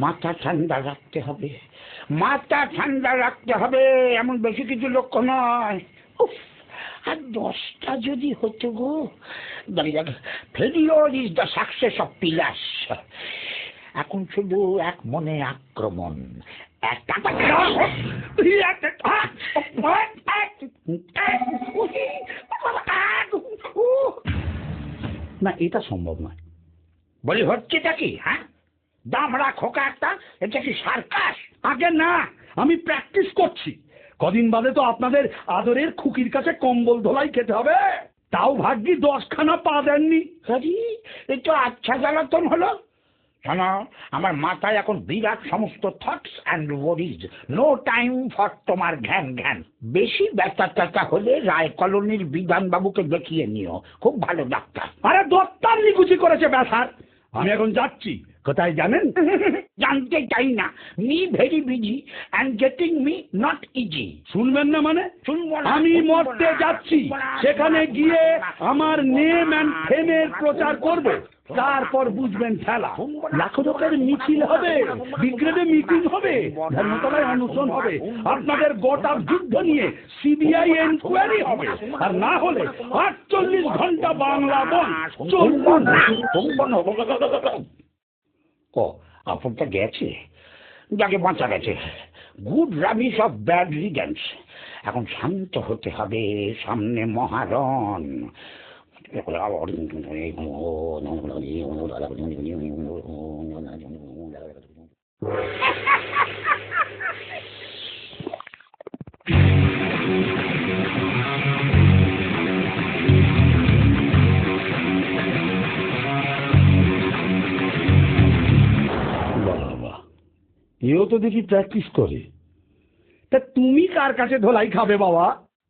মাথা ঠান্ডা রাখতে হবে, মাথা ঠান্ডা রাখতে হবে, এমন বেশি কিছু লক্ষ্য নয়। আর 10টা যদি হতো গো। Failure is the success of pillars. এখন শুধু এক মনে আক্রমণ। না, এটা সম্ভব নয়। বলি হচ্ছেটা কি? হ্যাঁ, দামড়া খোকা একটা, এটা কি সার্কাস? আগে না, আমি প্র্যাকটিস করছি। কদিন বাদে তো আপনাদের আদরের খুকির কাছে কম্বল ধোলাই খেতে হবে। তাও ভাগ্যি 10খানা পা দেননি। এই তো আচ্ছা জ্বালাতন হলো। শোনো, আমার মাথায় এখন বিরাট সমস্ত thoughts and worries. No time for তোমার ঘ্যান ঘ্যান। বেশি ব্যথা ট্যাথা হলে রায় কলোনির বিধানবাবুকে দেখিয়ে নিও, খুব ভালো ডাক্তার। আরে দত্তার নিকুচি করেছে ব্যথার। আমি এখন যাচ্ছি। কোথায় জানেন? জানতে চাই না। Me very busy and getting me not easy. শুনবেন না মানে? শুনবো না। আমি মরতে যাচ্ছি, সেখানে গিয়ে আমার নেম অ্যান্ড ফেমের প্রচার করব, তারপর বুঝবেন খেলা। লাখো লোকের মিছিল হবে, ব্রিগেডে মিটিং হবে, ধর্মতলায় অনুষ্ঠান হবে, আপনাদের গোটা যুদ্ধ নিয়ে সিবিআই এনকোয়ারি হবে, আর না হলে 48 ঘন্টা বাংলা বন চলবে। ও, আপনটা গেছে, যাকে বাঁচা গেছে। Good rubbish of bad riddance. এখন শান্ত হতে হবে, সামনে মহারণ। এও তো দেখি প্র্যাকটিস করে। তা তুমি কার কাছে ধোলাই খাবে বাবা?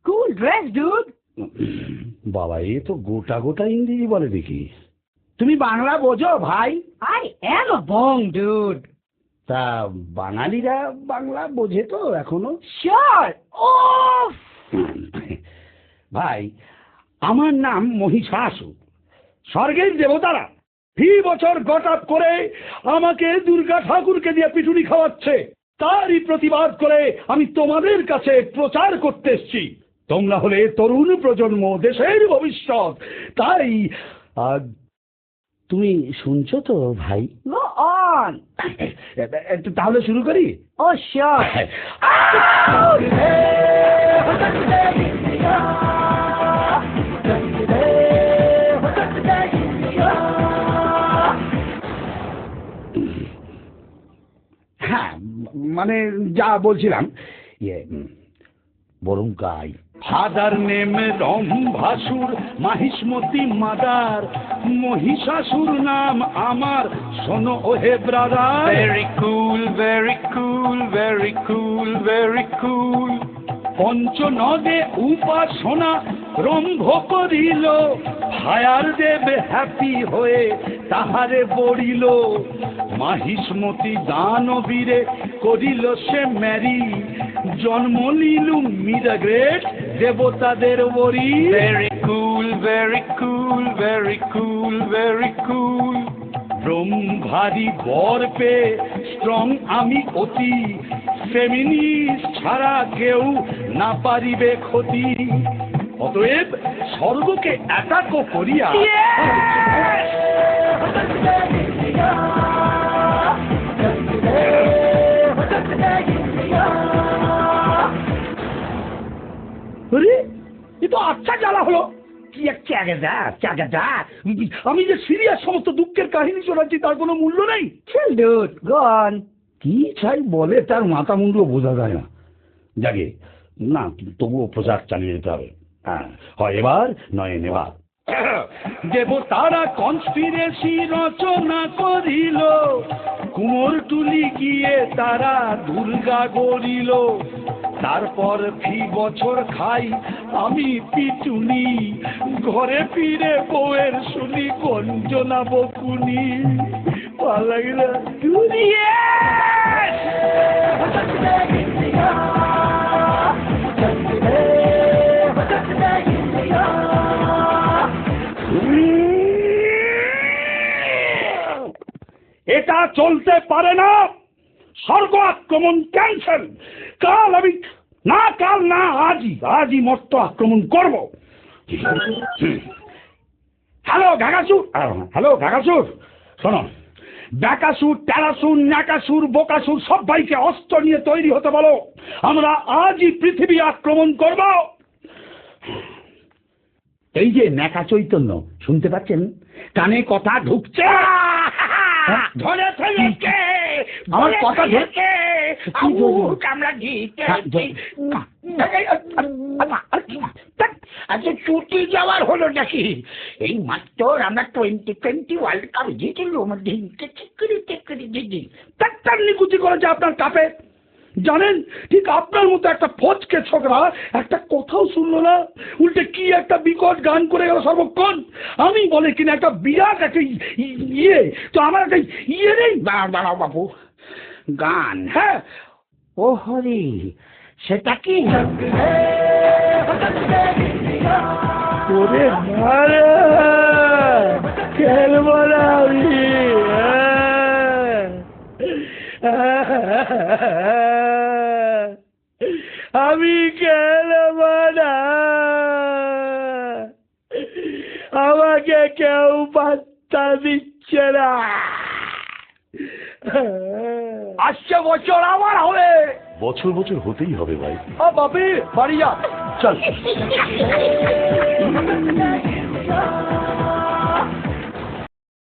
কুল ড্রেস ডুড। বাবা, এ তো গোটা গোটা ইংরেজি বলে দেখি। তুমি বাংলা বোঝো ভাই? I am a bong dude. তা বাঙালিরা বাংলা বোঝে তো এখনো? Sure. Oh. ভাই, আমার নাম মহিষাসুর। স্বর্গের দেবতারা ফি বছর গটাপ করে আমাকে দুর্গা ঠাকুরকে দিয়ে পিটুনি খাওয়াচ্ছে। তারই প্রতিবাদ করে আমি তোমাদের কাছে প্রচার করতে এসছি। তোমরা হলে তরুণ প্রজন্ম, দেশের ভবিষ্যৎ। তাই তুমি শুনছো তো ভাই? Go on. তাহলে শুরু করি? Oh, sure. হ্যাঁ, মানে যা বলছিলাম, বরং গাই। Father name রম্ভাসুর, Mahishmati mother, Mahishasur নাম আমার, শোনো ওহে brother. Very cool, very cool, very cool, very cool. পঞ্চনদে উপাসনা রম্ভ করিল, ফায়ার দেব হ্যাপি হয়ে তাহারে বড়িল। মাহিষ্মতি দানবীরে করিল সে ম্যারি, জন্ম নিলু মীরা গ্রেট দেবতাদের বরি। Very cool, very cool, very cool, very cool. ব্রহ্মারি বর পেয়ে স্ট্রং আমি অতি, ফেমিনিস্ট ছাড়া কেউ না পারিবে ক্ষতি। অতএব স্বর্গকে অ্যাটাক করিয়া এ তো আচ্ছা জ্বালা হলো। কি এক চাগাদা। আমি যে সিরিয়াস সমস্ত দুঃখের কাহিনী শোনাচ্ছি তার কোনো মূল্য নেই। Chill, dude. Go on. কি চাই বলে তার মাথা মুন্ডু বোঝা যায় না। যাকে না, তবুও প্রচার চালিয়ে যেতে হবে। হ্যাঁ, হয় এবার নয় নেবার। দেবতারা কনস্পিরেসি রচনা করিল, কুমোরটুলি গিয়ে তারা দুর্গা গড়িল। তারপর ফি বছর খাই আমি পিটুনি, ঘরে ফিরে বউয়ের শুনি গঞ্জনা বকুনি। ভালো লাগে না? এটা চলতে পারে না। স্বর্গ আক্রমণ ক্যান্সেল। কাল আমি কাল না আজই মর্ত আক্রমণ করব। হ্যালো ঘাগাসুর, শোনো, ব্যাকাসুর, ট্যারাসুর, ন্যাকাসুর, বোকাসুর সবাইকে অস্ত্র নিয়ে তৈরি হতে বলো। আমরা আজই পৃথিবী আক্রমণ করব। এই যে ন্যাকা চৈতন্য, শুনতে পাচ্ছেন? কানে কথা ঢুকছে। ধরে ফেলেছে, আমার কথা ধরেছে, আমরা আচ্ছা ছুটি যাওয়ার হলো নাকি? এই মাত্র আমরা 2020 ওয়ার্ল্ড কাপ জিতলুম। নিকুচি করেছে আপনার কাপে। জানেন, ঠিক আপনার মতো একটা ফচকে ছোকরা একটা কথাও শুনলো না, উল্টে কি একটা বিকট গান করে গেল সর্বক্ষণ। আমি বলে কিনা একটা বিরাট একটা ইয়ে, তো আমার একটা ইয়ে নেই। দাঁড়াও বাবু, গান? হ্যাঁ, ও হরি, সেটা কি? ওরে মারে, খেলবো না আমি। আমি খেলব না, আমাকে কেউ পাত্তা দিচ্ছে না। আসছে বছর আমার হবে। বছর বছর হতেই হবে ভাই। বাপি বাড়ি যা, চল।